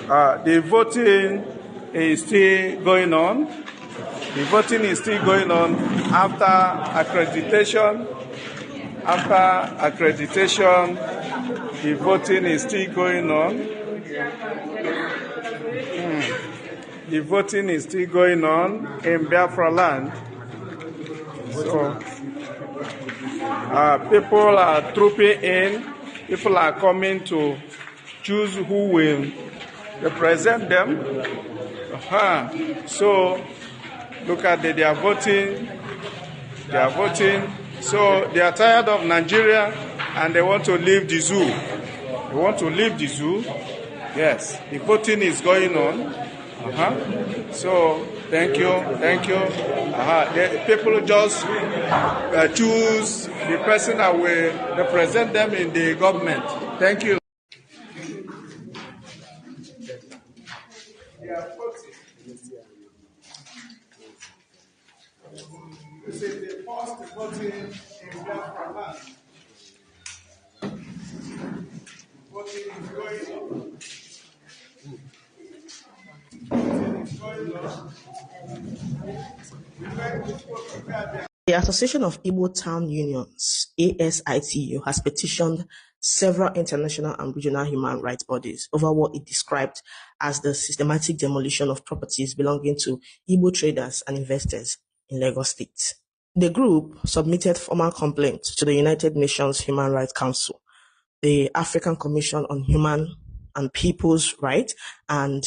The voting is still going on. The voting is still going on after accreditation. After accreditation, the voting is still going on. The voting is still going on in Biafra land. So, people are trooping in. People are coming to choose who will represent them. So, look at they are voting. They are voting. So, they are tired of Nigeria and they want to leave the zoo. They want to leave the zoo. Yes, the voting is going on. So, thank you. The people just choose the person that will represent them in the government. Thank you. This is the first voting in Biafra land. Voting is going on. The Association of Igbo Town Unions, ASITU, has petitioned several international and regional human rights bodies over what it described as the systematic demolition of properties belonging to Igbo traders and investors in Lagos State. The group submitted formal complaints to the United Nations Human Rights Council, the African Commission on Human and People's Rights, and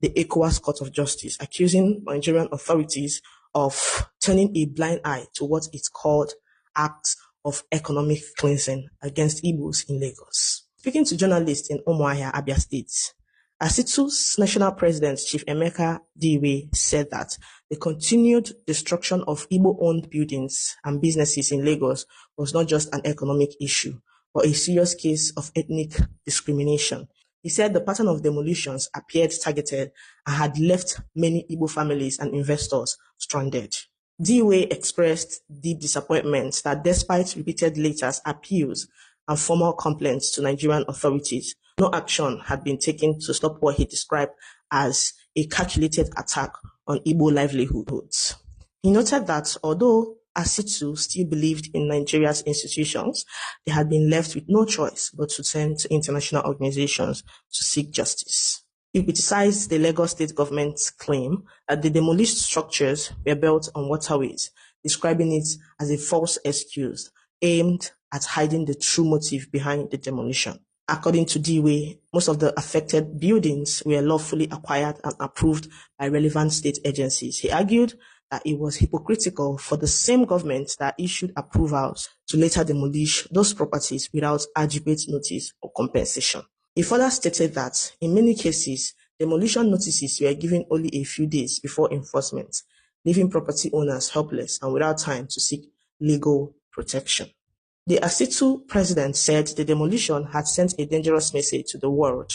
the ECOWAS Court of Justice, accusing Nigerian authorities of turning a blind eye to what is called acts of economic cleansing against Igbos in Lagos. Speaking to journalists in Umuahia, Abia State, ASITU's national president, Chief Emeka Diwe, said that the continued destruction of Igbo-owned buildings and businesses in Lagos was not just an economic issue, but a serious case of ethnic discrimination. He said the pattern of demolitions appeared targeted and had left many Igbo families and investors stranded. Diwe expressed deep disappointment that despite repeated letters, appeals, and formal complaints to Nigerian authorities, no action had been taken to stop what he described as a calculated attack on Igbo livelihoods. He noted that although ASITU still believed in Nigeria's institutions, they had been left with no choice but to turn to international organizations to seek justice. He criticized the Lagos state government's claim that the demolished structures were built on waterways, describing it as a false excuse aimed at hiding the true motive behind the demolition. According to Diwe, most of the affected buildings were lawfully acquired and approved by relevant state agencies. He argued that it was hypocritical for the same government that issued approvals to later demolish those properties without adequate notice or compensation. He further stated that, in many cases, demolition notices were given only a few days before enforcement, leaving property owners helpless and without time to seek legal protection. The ASITU president said the demolition had sent a dangerous message to the world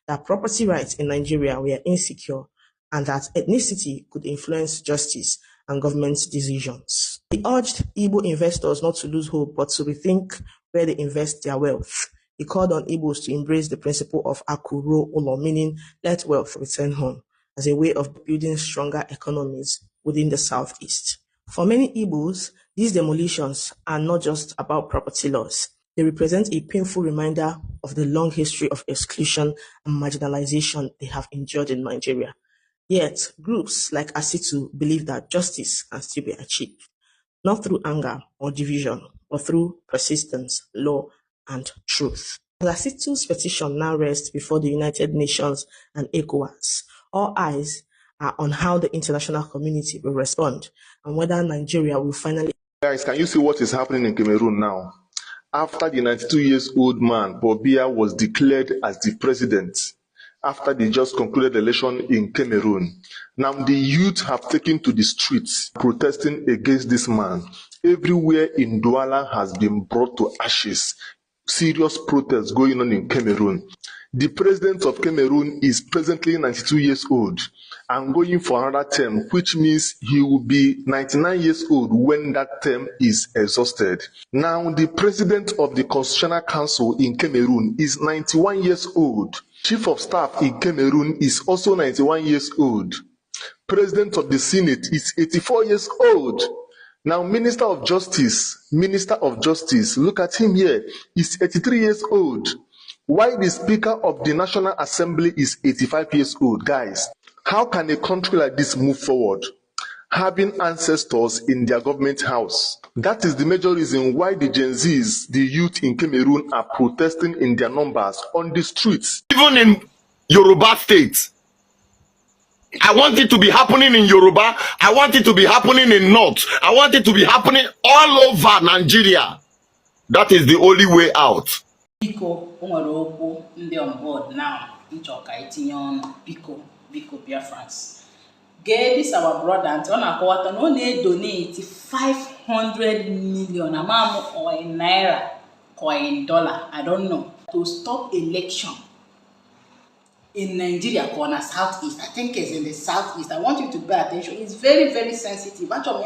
that property rights in Nigeria were insecure and that ethnicity could influence justice and government decisions. He urged Igbo investors not to lose hope but to rethink where they invest their wealth. He called on Igbos to embrace the principle of Akuro Ulo, meaning let wealth return home, as a way of building stronger economies within the Southeast. For many Igbos, these demolitions are not just about property loss. They represent a painful reminder of the long history of exclusion and marginalization they have endured in Nigeria. Yet, groups like ASITU believe that justice can still be achieved, not through anger or division, but through persistence, law, and truth. As ASITU's petition now rests before the United Nations and ECOWAS, all eyes are on how the international community will respond and whether Nigeria will finally... Guys, can you see what is happening in Cameroon now? After the 92-year-old man, Paul Biya, was declared as the president, after the just concluded election in Cameroon. Now the youth have taken to the streets protesting against this man. Everywhere in Douala has been brought to ashes. Serious protests going on in Cameroon. The president of Cameroon is presently 92 years old and going for another term, which means he will be 99 years old when that term is exhausted. Now, the president of the Constitutional Council in Cameroon is 91 years old. Chief of Staff in Cameroon is also 91 years old. President of the Senate is 84 years old. Now, Minister of Justice, look at him here, is 83 years old. Why the Speaker of the National Assembly is 85 years old? Guys, how can a country like this move forward? Having ancestors in their government house. That is the major reason why the Gen Zs, the youth in Cameroon, are protesting in their numbers on the streets. Even in Yoruba states, I want it to be happening in Yoruba. I want it to be happening in North. I want it to be happening all over Nigeria. That is the only way out. Biko, on board now. Biko, Biafrans. This our brother and on a quarter no need donate 500 million amount or in naira or in dollar, I don't know, to stop election in Nigeria corner southeast. I think it's in the southeast. I want you to pay attention. It's very, very sensitive. Actually,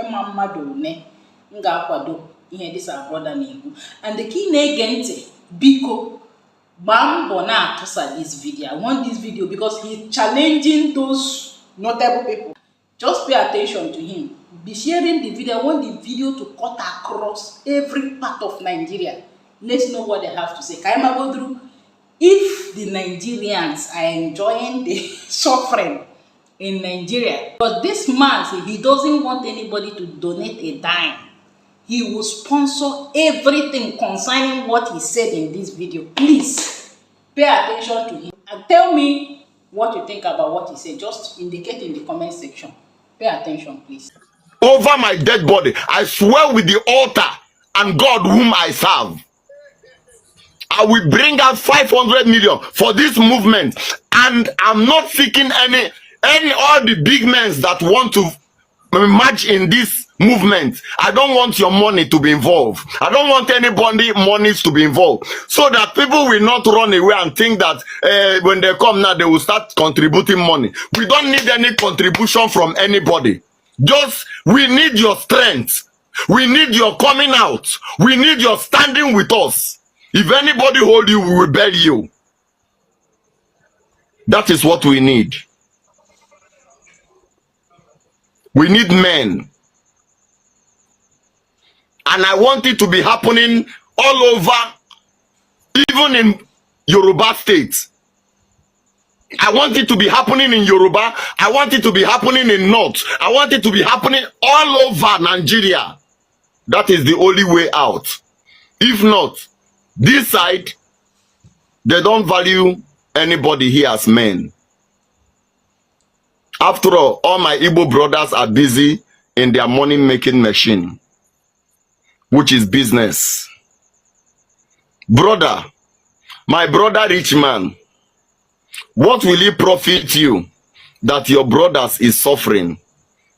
this our brother and the key negente Biko Bambo na tosa this video. I want this video because he's challenging those notable people. Just pay attention to him. Be sharing the video. I want the video to cut across every part of Nigeria. Let's know what they have to say. Kaima Bodru, if the Nigerians are enjoying the suffering in Nigeria, but this man, he doesn't want anybody to donate a dime. He will sponsor everything concerning what he said in this video. Please pay attention to him and tell me what you think about what he said. Just indicate in the comment section. Pay attention, please. Over my dead body, I swear with the altar and God whom I serve, I will bring out 500 million for this movement. And I'm not seeking any all the big men that want to march in this movement. I don't want your money to be involved. I don't want anybody monies to be involved, so that people will not run away and think that when they come now they will start contributing money. We don't need any contribution from anybody. Just we need your strength. We need your coming out. We need your standing with us. If anybody hold you, we will bury you. That is what we need. We need men. And I want it to be happening all over, even in Yoruba states. I want it to be happening in Yoruba. I want it to be happening in North. I want it to be happening all over Nigeria. That is the only way out. If not, this side, they don't value anybody here as men. After all my Igbo brothers are busy in their money-making machine, which is business. Brother, my brother rich man, what will it profit you that your brothers is suffering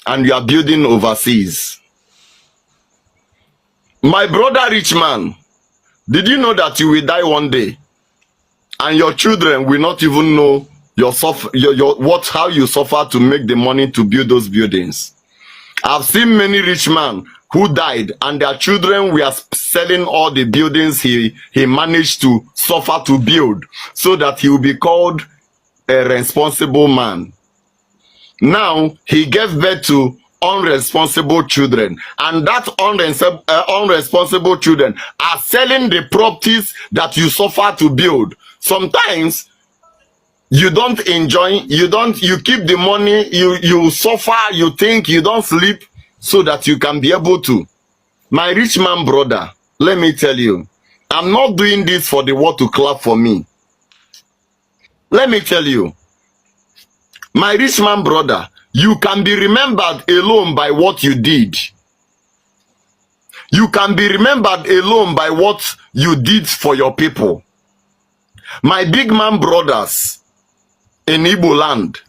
and you are building overseas? My brother rich man, did you know that you will die one day and your children will not even know how you suffer to make the money to build those buildings? I've seen many rich men who died and their children were selling all the buildings he managed to suffer to build, so that he will be called a responsible man. Now he gave birth to unresponsible children, and that unresponsible children are selling the properties that you suffer to build. Sometimes you don't enjoy, you keep the money, you suffer, you think, you don't sleep, so that you can be able to. My rich man brother, let me tell you, I'm not doing this for the world to clap for me. Let me tell you, my rich man brother, you can be remembered alone by what you did. You can be remembered alone by what you did for your people. My big man brothers in Igbo land,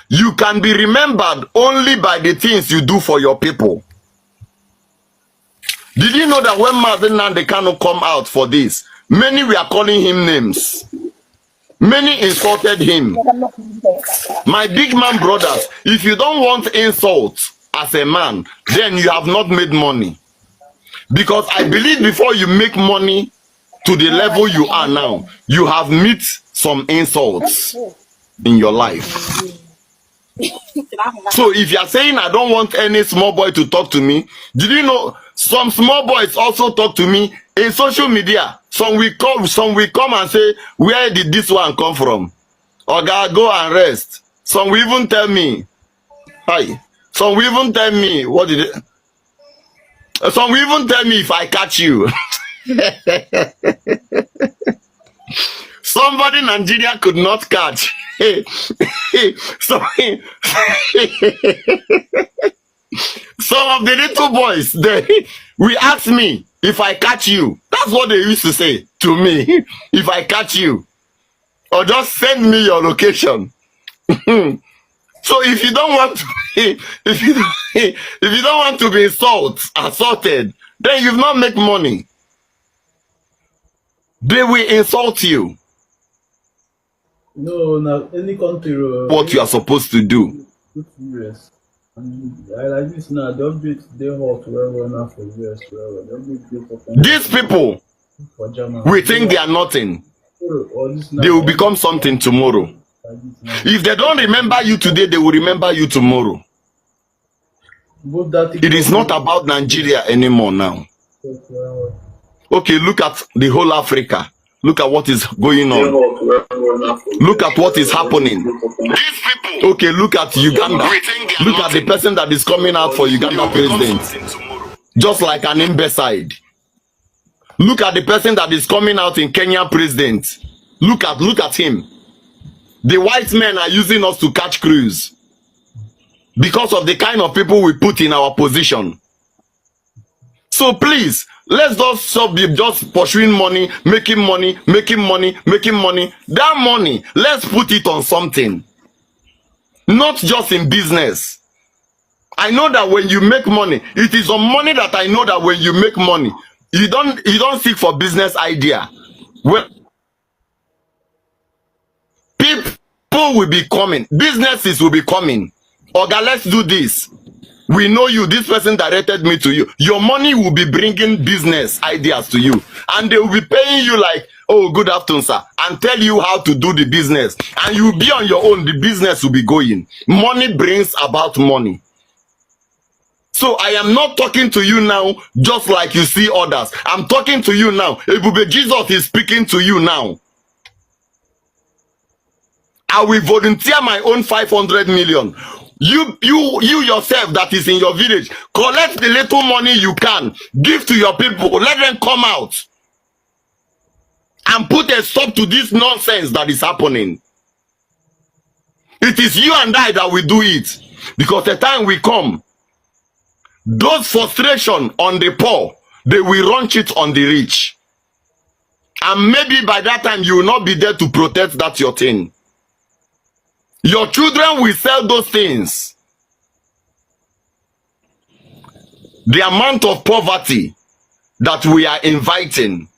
you can be remembered only by the things you do for your people. Did you know that when Martin Nandekano come out for this, many were calling him names? Many insulted him. My big man brothers, if you don't want insults as a man, then you have not made money. Because I believe before you make money to the level you are now, you have met some insults in your life. So if you are saying I don't want any small boy to talk to me, did you know some small boys also talk to me in social media? Some will come and say, where did this one come from? Oga, go and rest. Some will even tell me, hi. Some will even tell me, what did it? Some will even tell me if I catch you. Somebody in Nigeria could not catch. Some of the little boys, they will ask me if I catch you. That's what they used to say to me. If I catch you, or just send me your location. So if you don't want to, if you don't want to be assaulted, then you've not make money. They will insult you. No, now any country. What you are supposed to do. US. I like this now. Don't be they hot well now for US. These people, we think they are nothing. They will become something tomorrow. If they don't remember you today, they will remember you tomorrow. It is not about Nigeria anymore now. Okay, look at the whole Africa. Look at what is going on. Look at what is happening. Okay, look at Uganda. Look at the person that is coming out for Uganda president. Just like an imbecile. Look at the person that is coming out in Kenya president. Look at him. The white men are using us to catch crews because of the kind of people we put in our position. So please, let's not stop just pursuing money, making money, making money, making money. That money, let's put it on something. Not just in business. I know that when you make money, it is on money that I know that when you make money, you don't seek for business idea. Well, people will be coming, businesses will be coming. Oga, let's do this. We know you, this person directed me to you. Your money will be bringing business ideas to you. And they will be paying you like, oh, good afternoon, sir. And tell you how to do the business. And you will be on your own. The business will be going. Money brings about money. So I am not talking to you now just like you see others. I'm talking to you now. Ebube Jesus is speaking to you now. I will volunteer my own 500 million. You yourself that is in your village, collect the little money you can, give to your people, let them come out and put a stop to this nonsense that is happening. It is you and I that will do it, because the time will come, those frustration on the poor, they will launch it on the rich, and maybe by that time you will not be there to protect that your thing. Your children will sell those things. The amount of poverty that we are inviting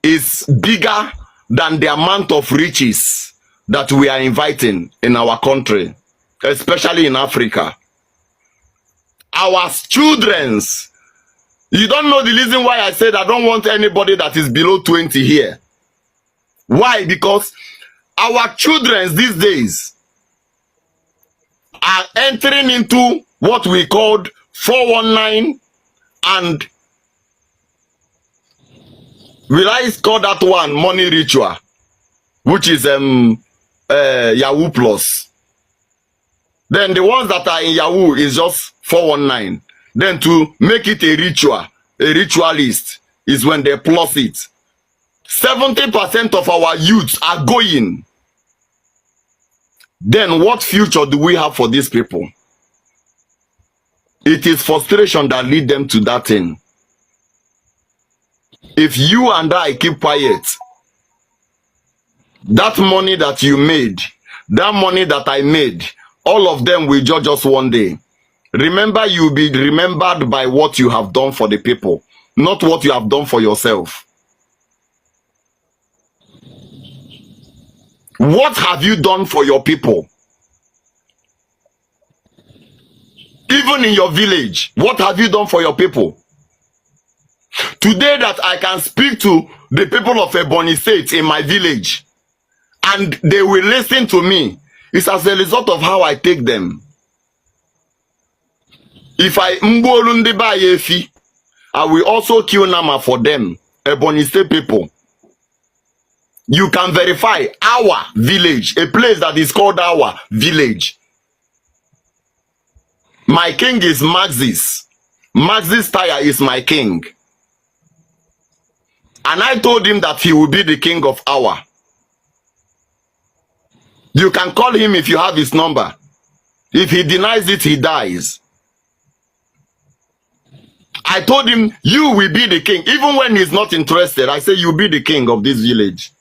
is bigger than the amount of riches that we are inviting in our country, especially in Africa. Our children's, you don't know the reason why I said I don't want anybody that is below 20 here. Why? Because our children these days are entering into what we called 419, and will I call that one money ritual, which is Yahoo Plus. Then the ones that are in Yahoo is just 419. Then to make it a ritualist is when they plus it. 70% of our youths are going. Then what future do we have for these people? It is frustration that lead them to that thing. If you and I keep quiet, that money that you made, that money that I made, all of them will judge us one day. Remember, you'll be remembered by what you have done for the people, not what you have done for yourself. What have you done for your people? Even in your village, what have you done for your people? Today that I can speak to the people of Ebonyi State in my village, and they will listen to me. It's as a result of how I take them. If I mbolunde ba yefi, I will also kill Nama for them. Ebonyi State people. You can verify our village, a place that is called our village. My king is Maxis. Maxis Tire is my king. And I told him that he will be the king of our. You can call him if you have his number. If he denies it, he dies. I told him, you will be the king. Even when he's not interested, I say, you be the king of this village.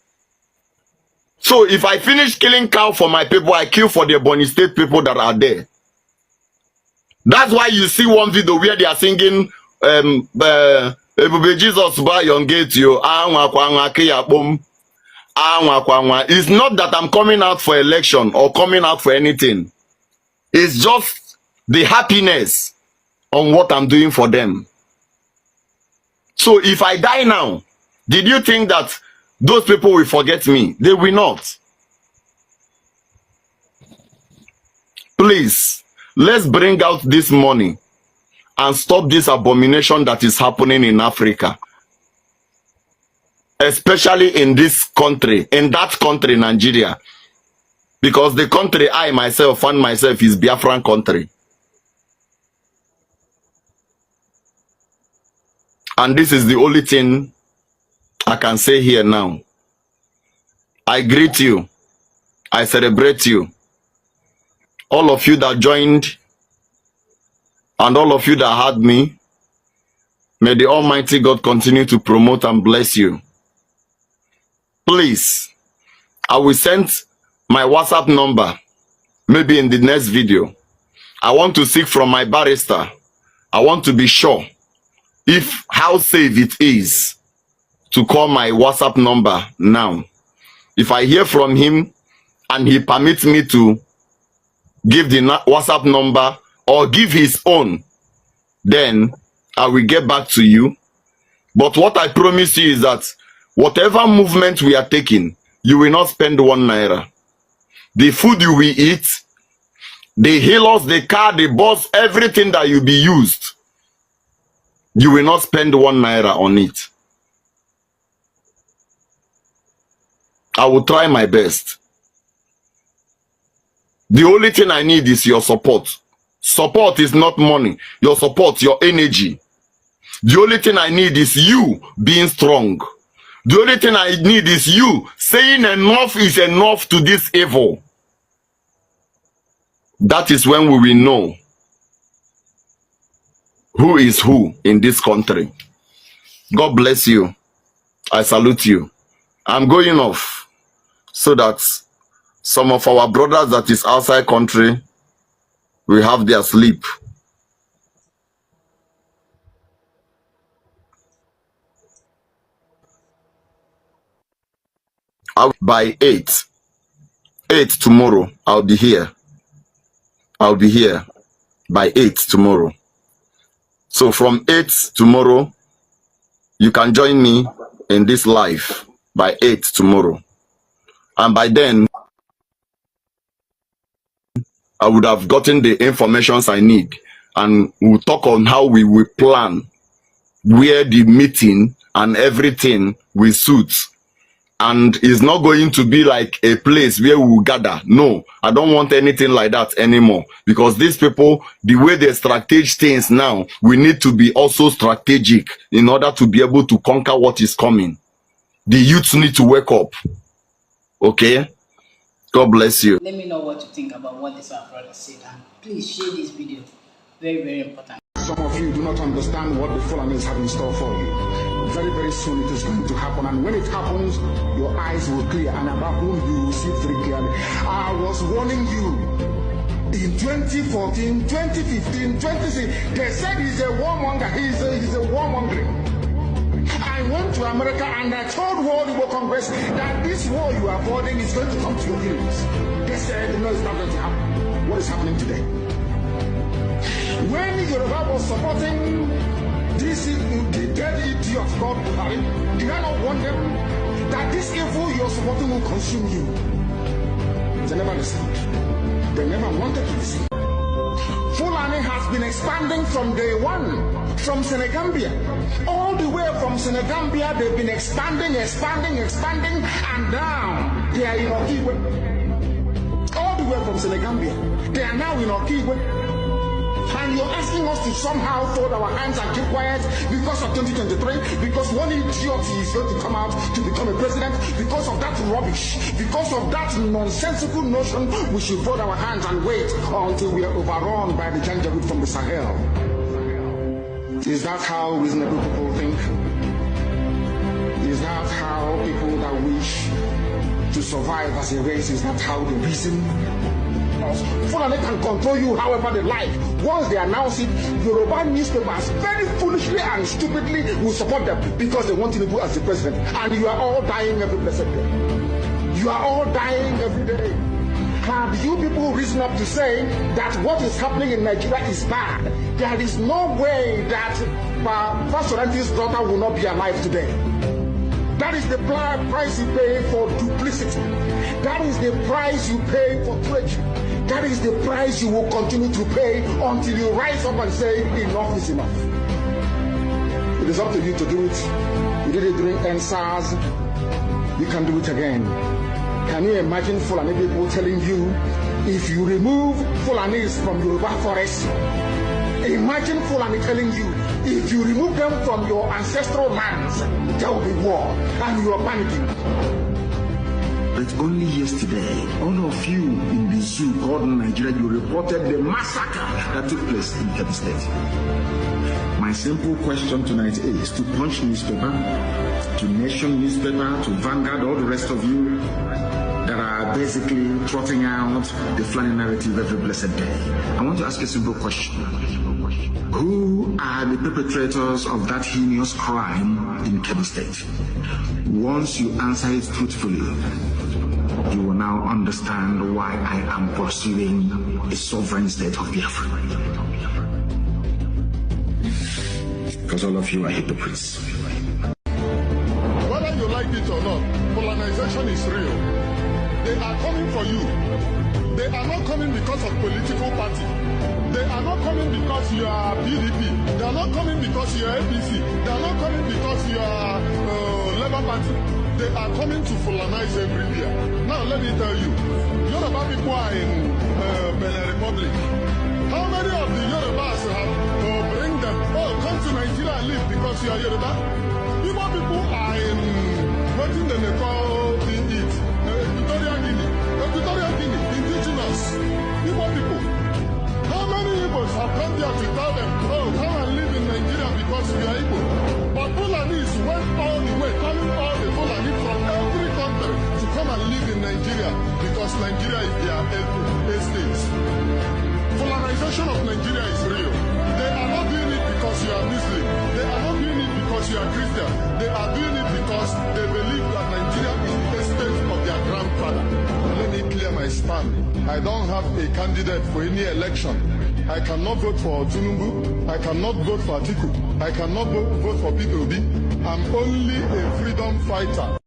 So if I finish killing cow for my people, I kill for the Ebonyi State people that are there. That's why you see one video where they are singing, Jesus by your gate, you. It's not that I'm coming out for election or coming out for anything. It's just the happiness on what I'm doing for them. So if I die now, did you think that those people will forget me? They will not. Please, let's bring out this money and stop this abomination that is happening in Africa. Especially in this country, in that country, Nigeria. Because the country I myself find myself is Biafran country. And this is the only thing I can say here now. I greet you. I celebrate you. All of you that joined and all of you that had me, may the Almighty God continue to promote and bless you. Please, I will send my WhatsApp number maybe in the next video. I want to seek from my barrister. I want to be sure if how safe it is to call my WhatsApp number now. If I hear from him and he permits me to give the WhatsApp number or give his own, then I will get back to you. But what I promise you is that whatever movement we are taking, you will not spend 1 naira. The food you will eat, the healers, the car, the bus, everything that you be used, you will not spend 1 naira on it. I will try my best. The only thing I need is your support. Support is not money. Your support, your energy. The only thing I need is you being strong. The only thing I need is you saying enough is enough to this evil. That is when we will know who is who in this country. God bless you. I salute you. I'm going off so that some of our brothers that is outside country will have their sleep. By 8 tomorrow, I'll be here. I'll be here by 8 tomorrow. So from 8 tomorrow, you can join me in this live by 8 tomorrow. And by then, I would have gotten the informations I need. And we'll talk on how we will plan, where the meeting and everything will suit. And it's not going to be like a place where we will gather. No, I don't want anything like that anymore. Because these people, the way they strategize things now, we need to be also strategic in order to be able to conquer what is coming. The youths need to wake up. Okay? God bless you. Let me know what you think about what this our brother said, and please share this video. Very, very important. Some of you do not understand what the Fulanis have in store for you. Very, very soon it is going to happen, and when it happens, your eyes will clear, and about whom you will see very clearly. I was warning you in 2014, 2015, 2016. They said he's a warmonger. He's a warmongering. I went to America and I told World War Congress that this war you are avoiding is going to come to your village. They said, no, it's not going to happen. What is happening today? When Yoruba was supporting the dead idiot called Buhari, did I not warn them that this evil you're supporting will consume you? They never listened. They never wanted to listen. Fulani has been expanding from day one, from Senegambia. All the way from Senegambia, they've been expanding, and now they are in Okigwe. All the way from Senegambia, they are now in Okigwe. And you're asking us to somehow fold our hands and keep quiet because of 2023, because one idiot is going to come out to become a president, because of that rubbish, because of that nonsensical notion, we should fold our hands and wait until we are overrun by the Janjaweed from the Sahel. Is that how reasonable people think? Is that how people that wish to survive as a race, is that how they reason? Fulani can control you however they like. Once they announce it, Yoruba newspapers very foolishly and stupidly will support them because they want Tinubu as the president. And you are all dying every blessed day. You are all dying every day. Have you people risen up to say that what is happening in Nigeria is bad? There is no way that Fasoranti's daughter will not be alive today. That is the price you pay for duplicity. That is the price you pay for treachery. That is the price you will continue to pay until you rise up and say, enough is enough. It is up to you to do it. You did it during NSAS. You can do it again. Can you imagine Fulani people telling you, if you remove Fulanis from Yoruba forest, imagine Fulani telling you, if you remove them from your ancestral lands, there will be war, and you are panicking. But only yesterday, all of you in the zoo called Nigeria, you reported the massacre that took place in Kebbi State. My simple question tonight is to Punch newspaper, to Nation newspaper, to Vanguard, all the rest of you that are basically trotting out the Fulani narrative every blessed day. I want to ask a simple question. Who are the perpetrators of that heinous crime in Kebbi State? Once you answer it truthfully, you will now understand why I am pursuing a sovereign state of Biafra. Because all of you are hypocrites. Whether you like it or not, colonization is real. They are coming for you. They are not coming because of political party. They are not coming because you are PDP. They are not coming because you are APC. They are not coming because you are Labour Party. They are coming to Fulanize everywhere. Now let me tell you, Yoruba people are in Benin Republic. How many of the Yorubas have bring them? Oh, come to Nigeria and live because you are Yoruba. Igbo people are in what they call Equatorial Guinea, indigenous Igbo people. How many Igbos have come there to tell them, oh, come and live in Nigeria because you are Igbo? But Fulanis went all the way, coming all the Fulani from every country to come and live in Nigeria because Nigeria is their estate. Fulanization of Nigeria is real. They are not doing it because you are Muslim. They are not doing it because you are Christian. They are doing it because they believe that Nigeria is the estate of their grandfather. Let me clear my stand. I don't have a candidate for any election. I cannot vote for Tinubu. I cannot vote for Atiku. I cannot vote for Peter Obi. I'm only a freedom fighter.